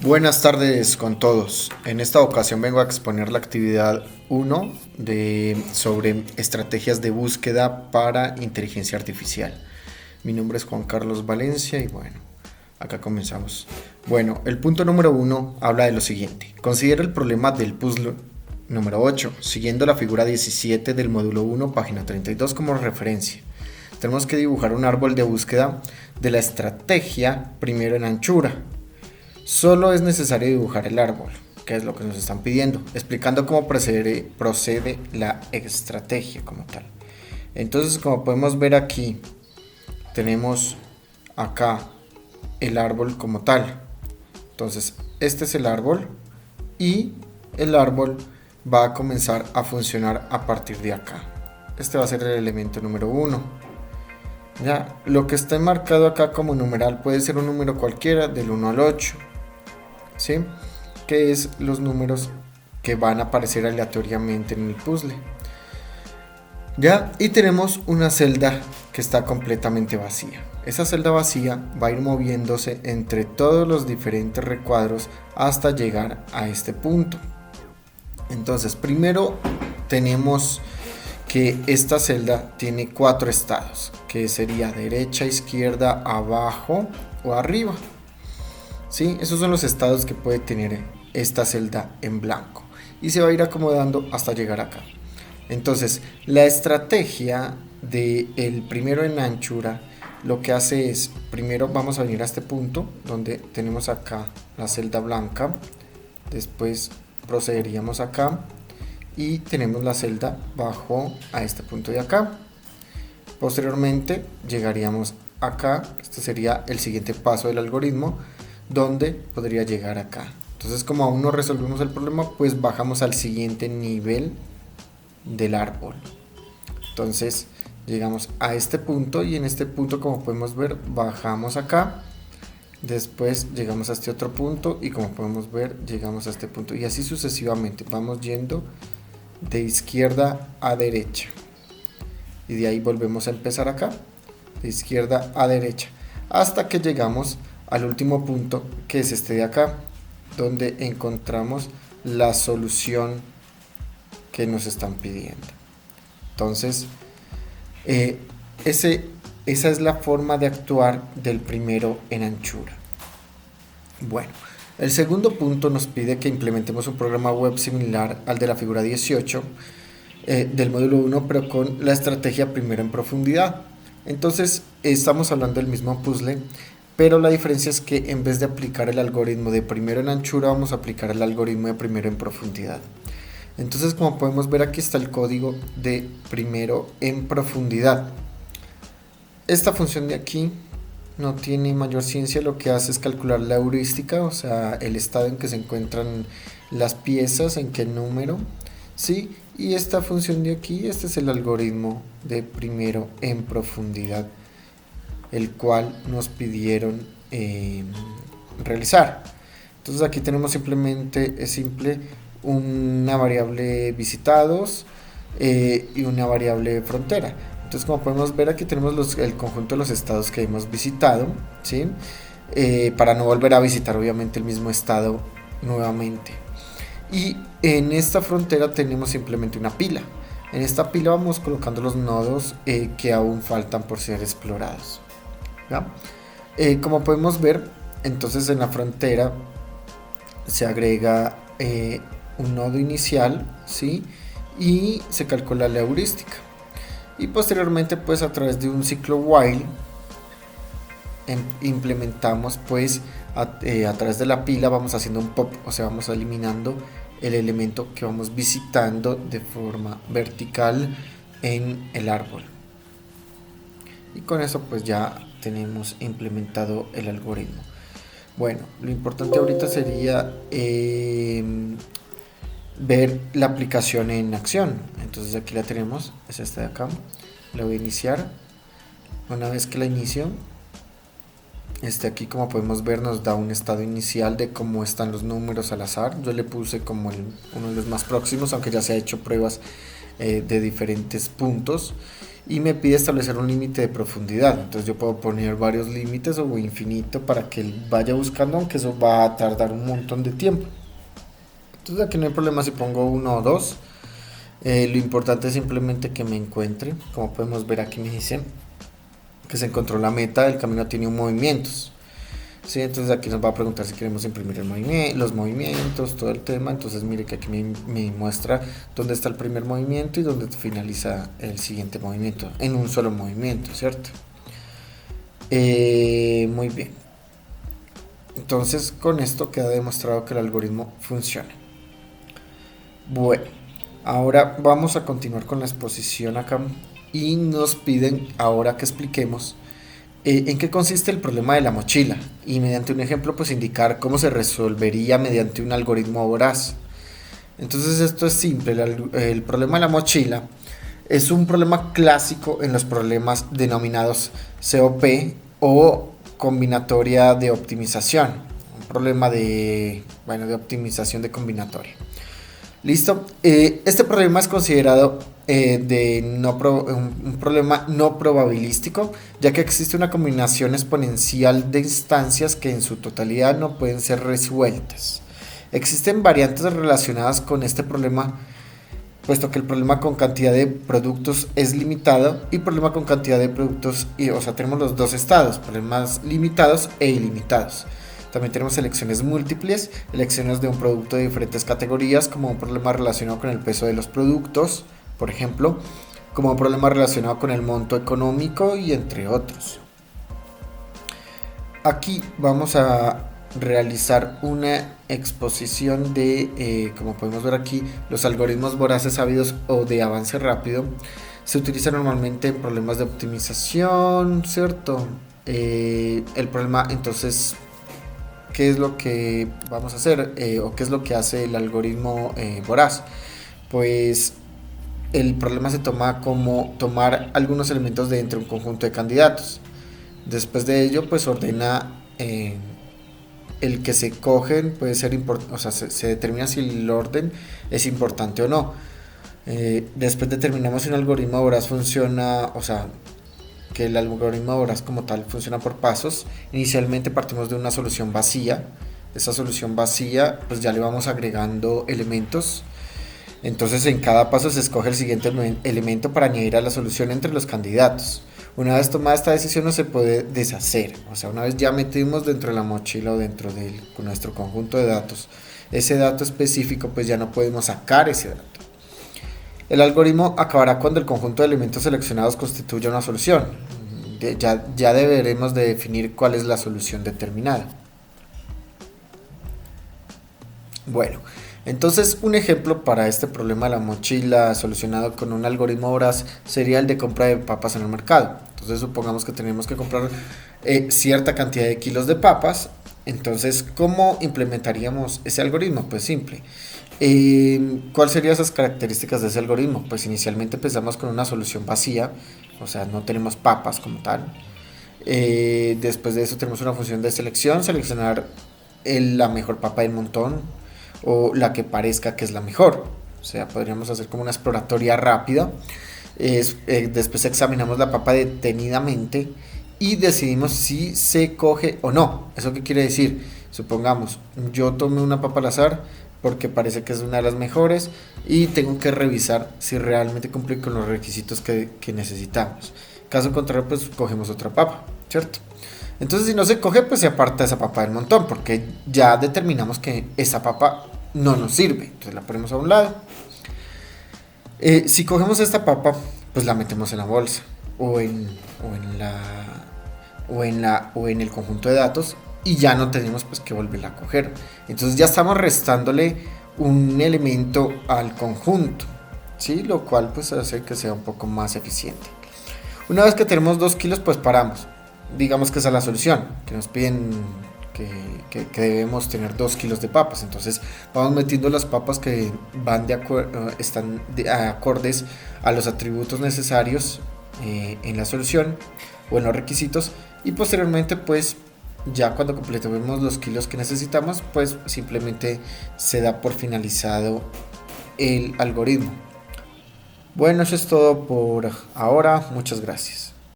Buenas tardes con todos. En esta ocasión vengo a exponer la actividad 1 sobre estrategias de búsqueda para inteligencia artificial. Mi nombre es Juan Carlos Valencia y bueno, acá comenzamos. Bueno, el punto número 1 habla de lo siguiente. Considera el problema del puzzle número 8, siguiendo la figura 17 del módulo 1, página 32 como referencia. Tenemos que dibujar un árbol de búsqueda de la estrategia primero en anchura. Solo es necesario dibujar el árbol, que es lo que nos están pidiendo, explicando cómo procede la estrategia como tal. Entonces, como podemos ver aquí, tenemos acá el árbol como tal. Entonces, este es el árbol y el árbol va a comenzar a funcionar a partir de acá. Este va a ser el elemento número 1. Ya, lo que está marcado acá como numeral puede ser un número cualquiera del 1 al 8. ¿Sí? Que es los números que van a aparecer aleatoriamente en el puzzle. Ya, y tenemos una celda que está completamente vacía. Esa celda vacía va a ir moviéndose entre todos los diferentes recuadros hasta llegar a este punto. Entonces, primero tenemos que esta celda tiene 4 estados, que sería derecha, izquierda, abajo o arriba. ¿Sí? Esos son los estados que puede tener esta celda en blanco y se va a ir acomodando hasta llegar acá. Entonces, la estrategia del primero en anchura lo que hace es, primero vamos a venir a este punto donde tenemos acá la celda blanca, después procederíamos acá y tenemos la celda bajo a este punto de acá. Posteriormente llegaríamos acá, este sería el siguiente paso del algoritmo, donde podría llegar acá. Entonces, como aún no resolvimos el problema, pues bajamos al siguiente nivel del árbol. Entonces llegamos a este punto y en este punto, como podemos ver, bajamos acá, después llegamos a este otro punto y como podemos ver llegamos a este punto y así sucesivamente vamos yendo de izquierda a derecha y de ahí volvemos a empezar acá de izquierda a derecha hasta que llegamos al último punto, que es este de acá, donde encontramos la solución que nos están pidiendo. Entonces, esa es la forma de actuar del primero en anchura. Bueno, el segundo punto nos pide que implementemos un programa web similar al de la figura 18 del módulo 1, pero con la estrategia primero en profundidad. Entonces, estamos hablando del mismo puzzle, pero la diferencia es que en vez de aplicar el algoritmo de primero en anchura, vamos a aplicar el algoritmo de primero en profundidad. Entonces, como podemos ver, aquí está el código de primero en profundidad. Esta función de aquí no tiene mayor ciencia, lo que hace es calcular la heurística, o sea, el estado en que se encuentran las piezas, en qué número, ¿sí? Y esta función de aquí, este es el algoritmo de primero en profundidad, el cual nos pidieron realizar. Entonces aquí tenemos simplemente, es simple, una variable visitados y una variable frontera. Entonces, como podemos ver, aquí tenemos el conjunto de los estados que hemos visitado, ¿sí? Para no volver a visitar obviamente el mismo estado nuevamente. Y en esta frontera tenemos simplemente una pila. En esta pila vamos colocando los nodos que aún faltan por ser explorados. Como podemos ver, entonces en la frontera se agrega un nodo inicial, ¿sí? Y se calcula la heurística y posteriormente, pues a través de un ciclo while implementamos, pues a través de la pila vamos haciendo un pop, o sea, vamos eliminando el elemento que vamos visitando de forma vertical en el árbol. Y con eso pues ya tenemos implementado el algoritmo. Bueno, lo importante ahorita sería ver la aplicación en acción. Entonces aquí la tenemos, es esta de acá. La voy a iniciar. Una vez que la inicio, aquí como podemos ver nos da un estado inicial de cómo están los números al azar. Yo le puse como uno de los más próximos, aunque ya se ha hecho pruebas de diferentes puntos. y me pide establecer un límite de profundidad. Entonces yo puedo poner varios límites o infinito para que él vaya buscando, aunque eso va a tardar un montón de tiempo. Entonces aquí no hay problema si pongo 1 o 2. Lo importante es simplemente que me encuentre. Como podemos ver aquí me dice que se encontró la meta, el camino tiene un movimientos. Sí, entonces aquí nos va a preguntar si queremos imprimir los movimientos, todo el tema. Entonces mire que aquí me muestra dónde está el primer movimiento y dónde finaliza el siguiente movimiento, en un solo movimiento, ¿cierto? Muy bien. Entonces con esto queda demostrado que el algoritmo funciona. Bueno, ahora vamos a continuar con la exposición acá y nos piden ahora que expliquemos en qué consiste el problema de la mochila y mediante un ejemplo pues indicar cómo se resolvería mediante un algoritmo voraz. Entonces esto es simple, el problema de la mochila es un problema clásico en los problemas denominados COP o combinatoria de optimización, un problema de optimización de combinatoria. Listo. Este problema es considerado un problema no probabilístico, ya que existe una combinación exponencial de instancias que en su totalidad no pueden ser resueltas. Existen variantes relacionadas con este problema, puesto que el problema con cantidad de productos es limitado y problema con cantidad de productos, o sea, tenemos los dos estados, problemas limitados e ilimitados. También tenemos selecciones múltiples, elecciones de un producto de diferentes categorías, como un problema relacionado con el peso de los productos, por ejemplo, como un problema relacionado con el monto económico y entre otros. Aquí vamos a realizar una exposición de, como podemos ver aquí, los algoritmos voraces sabidos o de avance rápido. Se utiliza normalmente en problemas de optimización, ¿cierto? El problema, entonces, ¿qué es lo que vamos a hacer o qué es lo que hace el algoritmo voraz? Pues el problema se toma como tomar algunos elementos de entre un conjunto de candidatos. Después de ello, pues ordena el que se cogen, puede ser o sea, se determina si el orden es importante o no. Después determinamos si un algoritmo voraz funciona, o sea, que el algoritmo voraz como tal funciona por pasos. Inicialmente partimos de una solución vacía. Esa solución vacía pues ya le vamos agregando elementos. Entonces en cada paso se escoge el siguiente elemento para añadir a la solución entre los candidatos. Una vez tomada esta decisión no se puede deshacer. O sea, una vez ya metimos dentro de la mochila o dentro de nuestro conjunto de datos ese dato específico, pues ya no podemos sacar ese dato. El algoritmo acabará cuando el conjunto de elementos seleccionados constituya una solución. Ya deberemos de definir cuál es la solución determinada. Bueno, entonces un ejemplo para este problema de la mochila solucionado con un algoritmo voraz sería el de compra de papas en el mercado. Entonces supongamos que tenemos que comprar cierta cantidad de kilos de papas. Entonces, ¿cómo implementaríamos ese algoritmo? Pues simple. ¿Cuáles serían esas características de ese algoritmo? Pues inicialmente empezamos con una solución vacía, o sea, no tenemos papas como tal. Después de eso tenemos una función de selección, seleccionar la mejor papa del montón o la que parezca que es la mejor. O sea, podríamos hacer como una exploratoria rápida. Después examinamos la papa detenidamente y decidimos si se coge o no. ¿Eso qué quiere decir? Supongamos, yo tomé una papa al azar porque parece que es una de las mejores y tengo que revisar si realmente cumple con los requisitos que necesitamos. Caso contrario, pues cogemos otra papa, ¿cierto? Entonces si no se coge, pues se aparta esa papa del montón, porque ya determinamos que esa papa no nos sirve. Entonces la ponemos a un lado. Si cogemos esta papa, pues la metemos en la bolsa o en el conjunto de datos y ya no tenemos pues que volverla a coger. Entonces ya estamos restándole un elemento al conjunto, ¿sí? Lo cual pues hace que sea un poco más eficiente. Una vez que tenemos 2 kilos, pues paramos. Digamos que esa es la solución, que nos piden que debemos tener 2 kilos de papas. Entonces vamos metiendo las papas que van están acordes a los atributos necesarios en la solución o en los requisitos, y posteriormente pues ya cuando completemos los kilos que necesitamos, pues simplemente se da por finalizado el algoritmo. Bueno, eso es todo por ahora. Muchas gracias.